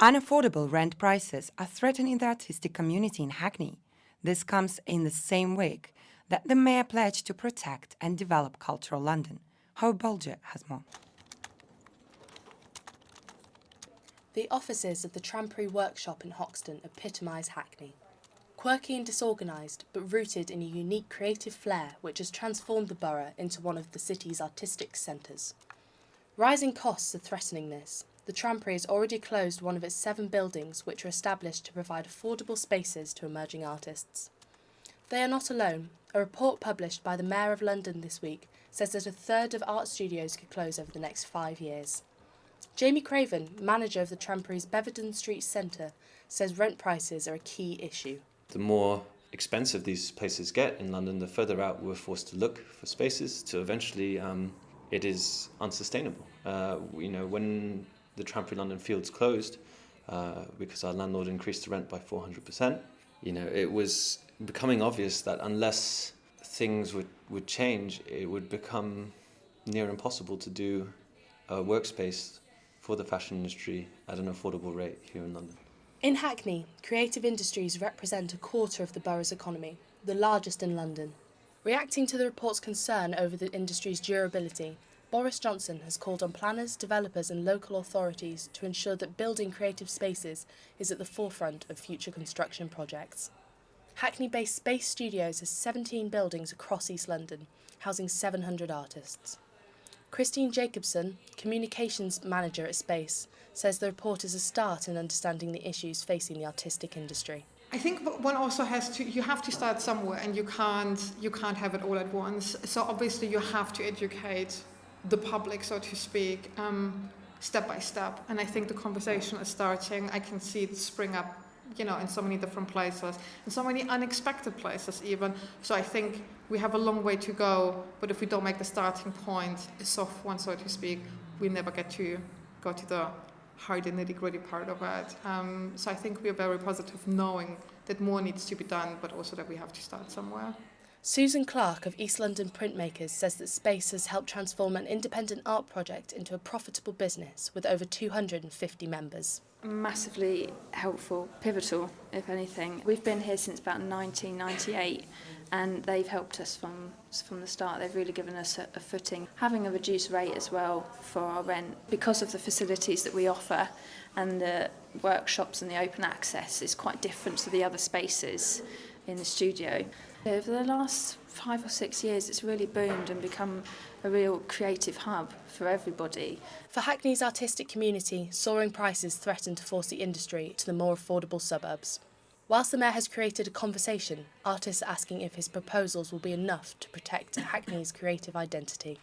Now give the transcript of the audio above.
Unaffordable rent prices are threatening the artistic community in Hackney. This comes in the same week that the mayor pledged to protect and develop cultural London. How Bolger has more. The offices of the Trampery Workshop in Hoxton epitomise Hackney. Quirky and disorganised, but rooted in a unique creative flair which has transformed the borough into one of the city's artistic centres. Rising costs are threatening this. The Trampery has already closed one of its 7 buildings which were established to provide affordable spaces to emerging artists. They are not alone. A report published by the Mayor of London this week says that a third of art studios could close over the next 5 years. Jamie Craven, manager of the Trampery's Beverden Street Centre, says rent prices are a key issue. The more expensive these places get in London, the further out we're forced to look for spaces to eventually it is unsustainable. When the Trampery London Fields closed because our landlord increased the rent by 400%, it was becoming obvious that unless things would change, it would become near impossible to do a workspace for the fashion industry at an affordable rate here in London. In Hackney, creative industries represent a quarter of the borough's economy, the largest in London. Reacting to the report's concern over the industry's durability, Boris Johnson has called on planners, developers and local authorities to ensure that building creative spaces is at the forefront of future construction projects. Hackney-based Space Studios has 17 buildings across East London, housing 700 artists. Christine Jacobson, communications manager at Space, says the report is a start in understanding the issues facing the artistic industry. I think one also you have to start somewhere, and you can't have it all at once. So obviously you have to educate the public, so to speak, step by step. And I think the conversation is starting. I can see it spring up, in so many different places, in so many unexpected places even. So I think we have a long way to go, but if we don't make the starting point a soft one, so to speak, we never get to go to the hard and nitty-gritty part of it. So I think we're very positive knowing that more needs to be done, but also that we have to start somewhere. Susan Clark of East London Printmakers says that Space has helped transform an independent art project into a profitable business with over 250 members. Massively helpful, pivotal, if anything. We've been here since about 1998 and they've helped us from the start. They've really given us a footing. Having a reduced rate as well for our rent because of the facilities that we offer and the workshops and the open access is quite different to the other spaces in the studio. Over the last 5 or 6 years, it's really boomed and become a real creative hub for everybody. For Hackney's artistic community, soaring prices threaten to force the industry to the more affordable suburbs. Whilst the Mayor has created a conversation, artists are asking if his proposals will be enough to protect Hackney's creative identity.